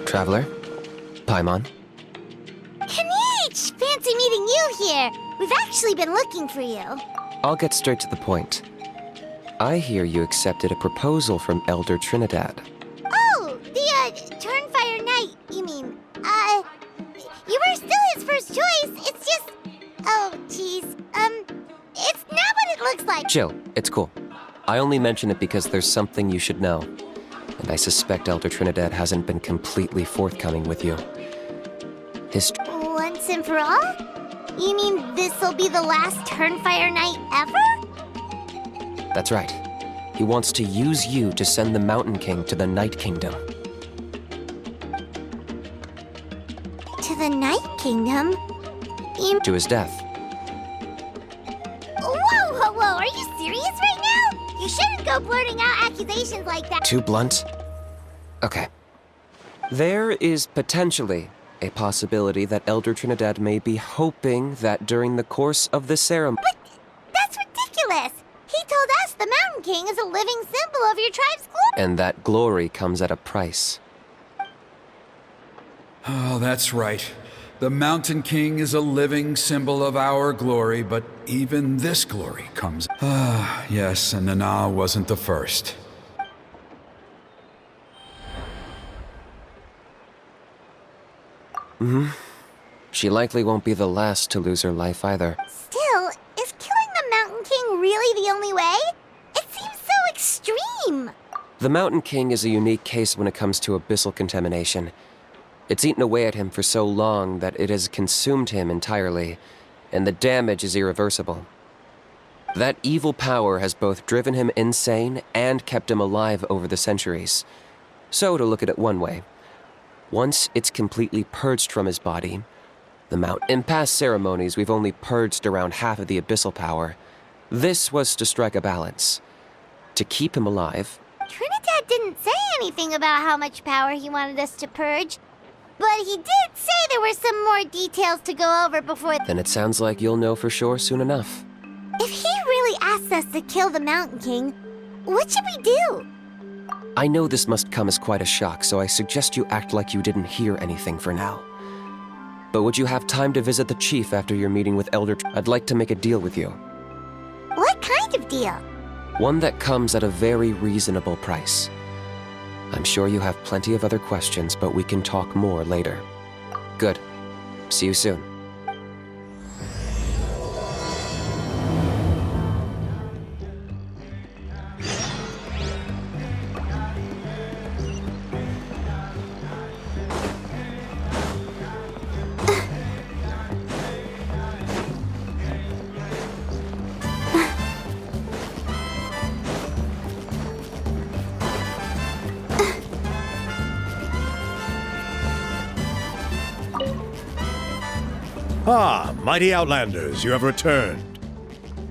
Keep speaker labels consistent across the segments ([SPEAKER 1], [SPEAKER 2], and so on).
[SPEAKER 1] Traveler? Paimon?
[SPEAKER 2] Kinich! Fancy meeting you here. We've actually been looking for you.
[SPEAKER 1] I'll get straight to the point. I hear you accepted a proposal from Elder Trinidad.
[SPEAKER 2] Oh, the, Turnfire Knight, you mean. You were still his first choice. It's just... Oh, jeez. It's not what it looks like.
[SPEAKER 1] Chill, it's cool. I only mention it because there's something you should know. And I suspect Elder Trinidad hasn't been completely forthcoming with you. His...
[SPEAKER 2] Once and for all? You mean this'll be the last Turnfire Knight ever?
[SPEAKER 1] That's right. He wants to use you to send the Mountain King to the Night Kingdom.
[SPEAKER 2] To the Night Kingdom?
[SPEAKER 1] To his death.
[SPEAKER 2] Whoa! Are you serious right now? You shouldn't go blurting out accusations like that.
[SPEAKER 1] Too blunt? Okay. There is potentially a possibility that Elder Trinidad may be hoping that during the course of the ceremony...
[SPEAKER 2] But that's ridiculous! He told us the Mountain King is a living symbol of your tribe's glory.
[SPEAKER 1] And that glory comes at a price.
[SPEAKER 3] Oh, that's right. The Mountain King is a living symbol of our glory, but even this glory comes... Ah, yes, and Nana wasn't the first.
[SPEAKER 1] She likely won't be the last to lose her life either.
[SPEAKER 2] Still, is killing the Mountain King really the only way? It seems so extreme.
[SPEAKER 1] The Mountain King is a unique case when it comes to abyssal contamination. It's eaten away at him for so long that it has consumed him entirely, and the damage is irreversible. That evil power has both driven him insane and kept him alive over the centuries. So, to look at it one way, once it's completely purged from his body, in past ceremonies we've only purged around half of the abyssal power. This was to strike a balance. To keep him alive...
[SPEAKER 2] Trinidad didn't say anything about how much power he wanted us to purge, but he did say there were some more details to go over before...
[SPEAKER 1] Then it sounds like you'll know for sure soon enough.
[SPEAKER 2] If he really asks us to kill the Mountain King, what should we do?
[SPEAKER 1] I know this must come as quite a shock, so I suggest you act like you didn't hear anything for now. But would you have time to visit the chief after your meeting with Elder... I'd like to make a deal with you.
[SPEAKER 2] What kind of deal?
[SPEAKER 1] One that comes at a very reasonable price. I'm sure you have plenty of other questions, but we can talk more later. Good. See you soon.
[SPEAKER 4] Ah, mighty Outlanders, you have returned.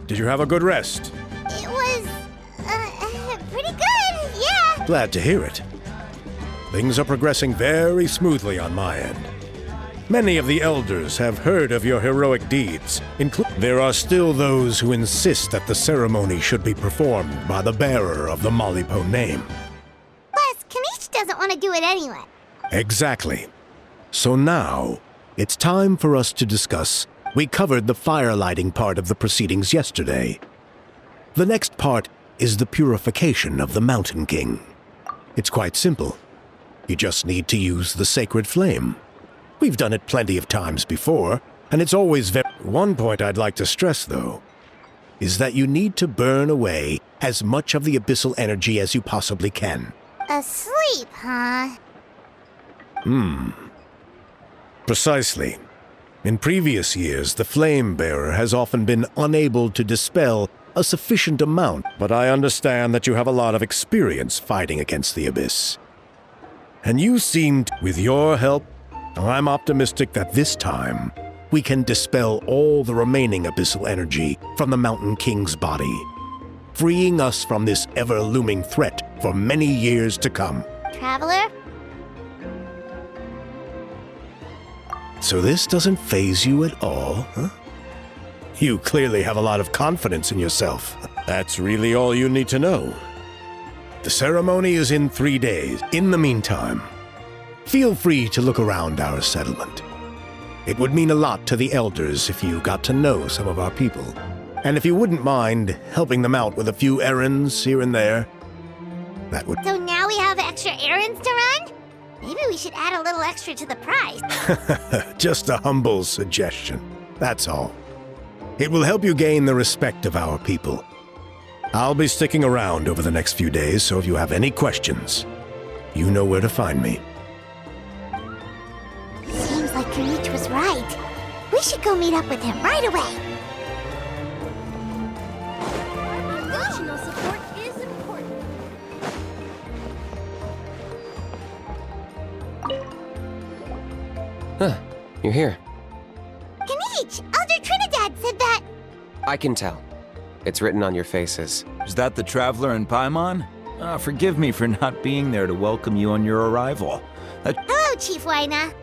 [SPEAKER 4] Did you have a good rest?
[SPEAKER 2] It was, pretty good, yeah.
[SPEAKER 4] Glad to hear it. Things are progressing very smoothly on my end. Many of the elders have heard of your heroic deeds. There are still those who insist that the ceremony should be performed by the bearer of the Malipo name.
[SPEAKER 2] Plus, Kinich doesn't want to do it anyway.
[SPEAKER 4] Exactly. So now... it's time for us to discuss. We covered the fire-lighting part of the proceedings yesterday. The next part is the purification of the Mountain King. It's quite simple. You just need to use the sacred flame. We've done it plenty of times before, and it's always One point I'd like to stress, though, is that you need to burn away as much of the abyssal energy as you possibly can.
[SPEAKER 2] Asleep, huh?
[SPEAKER 4] Precisely. In previous years, the Flame Bearer has often been unable to dispel a sufficient amount, but I understand that you have a lot of experience fighting against the Abyss. And you seemed, with your help, I'm optimistic that this time we can dispel all the remaining abyssal energy from the Mountain King's body, freeing us from this ever-looming threat for many years to come.
[SPEAKER 2] Traveler?
[SPEAKER 4] So this doesn't faze you at all, huh? You clearly have a lot of confidence in yourself. That's really all you need to know. The ceremony is in 3 days. In the meantime, feel free to look around our settlement. It would mean a lot to the elders if you got to know some of our people. And if you wouldn't mind helping them out with a few errands here and there, that would...
[SPEAKER 2] So now we have extra errands to run? Maybe we should add a little extra to the price.
[SPEAKER 4] Just a humble suggestion, that's all. It will help you gain the respect of our people. I'll be sticking around over the next few days, so if you have any questions, you know where to find me.
[SPEAKER 2] Seems like Kinich was right. We should go meet up with him right away. Emotional support is important.
[SPEAKER 1] Huh, you're here.
[SPEAKER 2] Kinich, Elder Trinidad said that...
[SPEAKER 1] I can tell. It's written on your faces.
[SPEAKER 5] Is that the Traveler in Paimon? Forgive me for not being there to welcome you on your arrival.
[SPEAKER 2] Hello, Chief Waina.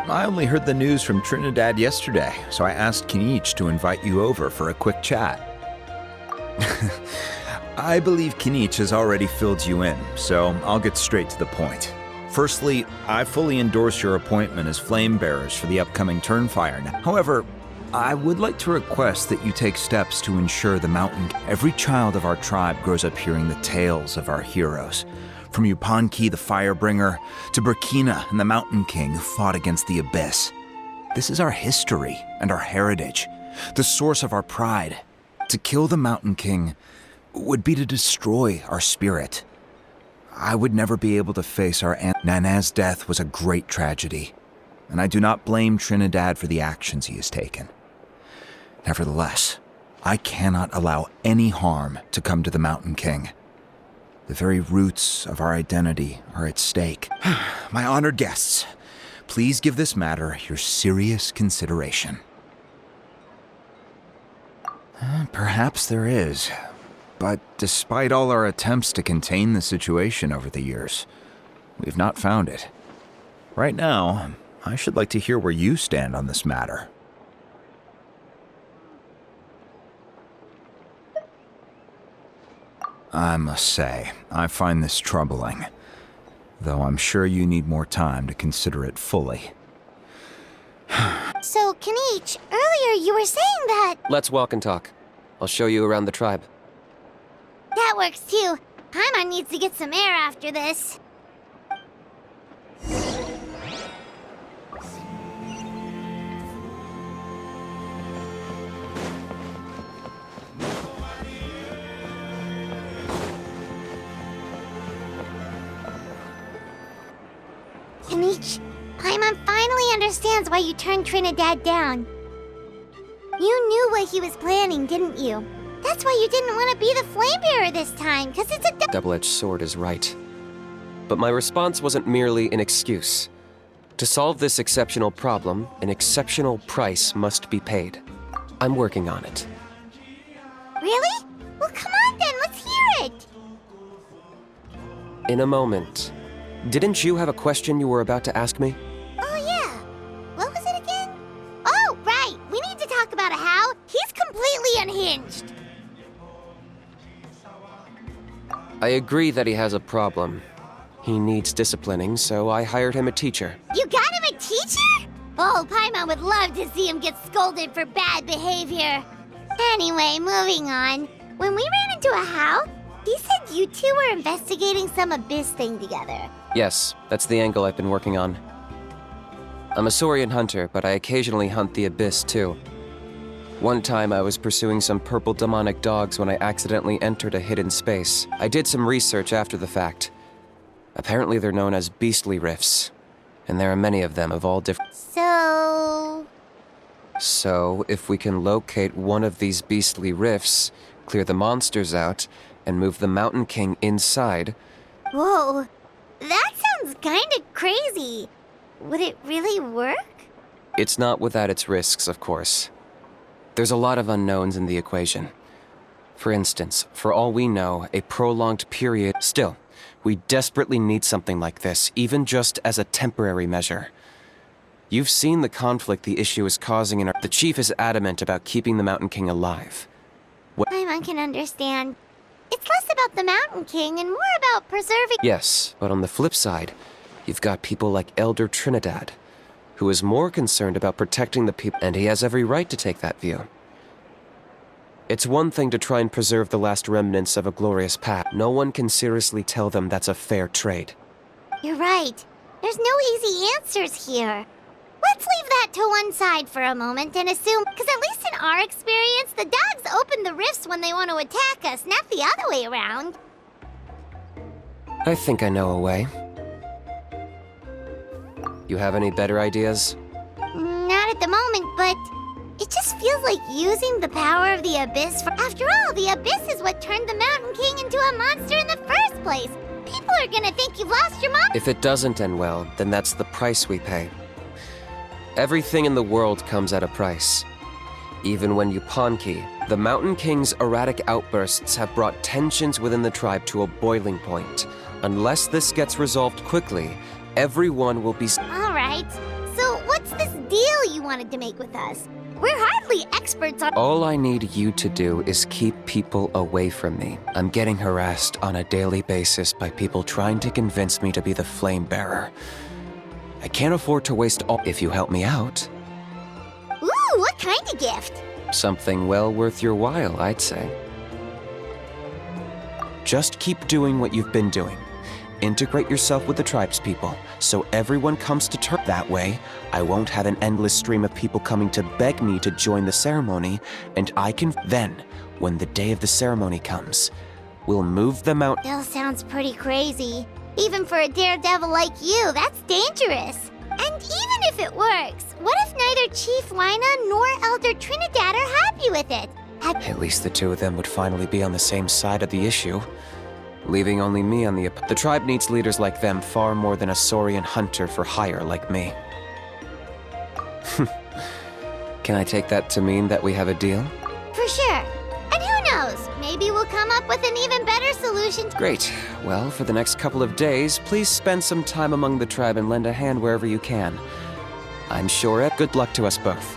[SPEAKER 5] I only heard the news from Trinidad yesterday, so I asked Kinich to invite you over for a quick chat. I believe Kinich has already filled you in, so I'll get straight to the point. Firstly, I fully endorse your appointment as flame bearers for the upcoming Turnfire. However, I would like to request that you take steps to ensure the mountain. Every child of our tribe grows up hearing the tales of our heroes. From Yupanqui the Firebringer to Burkina and the Mountain King who fought against the Abyss. This is our history and our heritage, the source of our pride. To kill the Mountain King would be to destroy our spirit. I would never be able to face our aunt. Nana's death was a great tragedy, and I do not blame Trinidad for the actions he has taken. Nevertheless, I cannot allow any harm to come to the Mountain King. The very roots of our identity are at stake. My honored guests, please give this matter your serious consideration. Perhaps there is, but despite all our attempts to contain the situation over the years, we've not found it. Right now, I should like to hear where you stand on this matter. I must say, I find this troubling, though I'm sure you need more time to consider it fully.
[SPEAKER 2] So, Kinich, earlier you were saying that...
[SPEAKER 1] Let's walk and talk. I'll show you around the tribe.
[SPEAKER 2] That works too. Paimon needs to get some air after this. Kinich, Paimon finally understands why you turned Trinidad down. You knew what he was planning, didn't you? That's why you didn't want to be the flame bearer this time, because it's a
[SPEAKER 1] Double-edged sword is right. But my response wasn't merely an excuse. To solve this exceptional problem, an exceptional price must be paid. I'm working on it.
[SPEAKER 2] Really? Well, come on then, let's hear it!
[SPEAKER 1] In a moment. Didn't you have a question you were about to ask me?
[SPEAKER 2] Oh, yeah. What was it again? Oh, right. We need to talk about how he's completely unhinged.
[SPEAKER 1] I agree that he has a problem. He needs disciplining, so I hired him a teacher.
[SPEAKER 2] You got him a teacher? Oh, Paimon would love to see him get scolded for bad behavior. Anyway, moving on. When we ran into a how, he said you two were investigating some abyss thing together.
[SPEAKER 1] Yes, that's the angle I've been working on. I'm a Saurian hunter, but I occasionally hunt the abyss too. One time I was pursuing some purple demonic dogs when I accidentally entered a hidden space. I did some research after the fact. Apparently they're known as beastly rifts, and there are many of them of all different... So, if we can locate one of these beastly rifts, clear the monsters out, and move the Mountain King inside...
[SPEAKER 2] Whoa, that sounds kinda crazy. Would it really work?
[SPEAKER 1] It's not without its risks, of course. There's a lot of unknowns in the equation. For instance, for all we know, a prolonged period... Still, we desperately need something like this, even just as a temporary measure. You've seen the conflict the issue is causing in our... The chief is adamant about keeping the Mountain King alive.
[SPEAKER 2] Paimon can understand. It's less about the Mountain King and more about preserving...
[SPEAKER 1] Yes, but on the flip side, You've got people like Elder Trinidad, who is more concerned about protecting the people, and he has every right to take that view. It's one thing to try and preserve the last remnants of a glorious past. No one can seriously tell them that's a fair trade.
[SPEAKER 2] You're right. There's no easy answers here. Let's leave that to one side for a moment and assume, because at least in our experience, the dogs open the rifts when they want to attack us, not the other way around.
[SPEAKER 1] I think I know a way. You have any better ideas?
[SPEAKER 2] Not at the moment, but it just feels like using the power of the Abyss for... After all, the Abyss is what turned the Mountain King into a monster in the first place. People are gonna think you've lost your mind.
[SPEAKER 1] If it doesn't end well, then that's the price we pay. Everything in the world comes at a price. Even when Yupanqui, the Mountain King's erratic outbursts have brought tensions within the tribe to a boiling point. Unless this gets resolved quickly, everyone will be...
[SPEAKER 2] All right. So what's this deal you wanted to make with us? We're hardly experts on...
[SPEAKER 1] All I need you to do is keep people away from me. I'm getting harassed on a daily basis by people trying to convince me to be the flame bearer. I can't afford to waste all... If you help me out...
[SPEAKER 2] Ooh, what kind of gift?
[SPEAKER 1] Something well worth your while, I'd say. Just keep doing what you've been doing. Integrate yourself with the tribespeople, so everyone comes to terms. That way, I won't have an endless stream of people coming to beg me to join the ceremony, and I can... Then, when the day of the ceremony comes, we'll move them out...
[SPEAKER 2] Still sounds pretty crazy. Even for a daredevil like you, that's dangerous. And even if it works, what if neither Chief Lina nor Elder Trinidad are happy with it?
[SPEAKER 1] At least the two of them would finally be on the same side of the issue, leaving only me on the... The tribe needs leaders like them far more than a Saurian hunter for hire like me. Can I take that to mean that we have a deal?
[SPEAKER 2] For sure. And who knows, maybe we'll come up with an even better solution.
[SPEAKER 1] Great. Well, for the next couple of days, please spend some time among the tribe and lend a hand wherever you can. I'm sure it... Good luck to us both.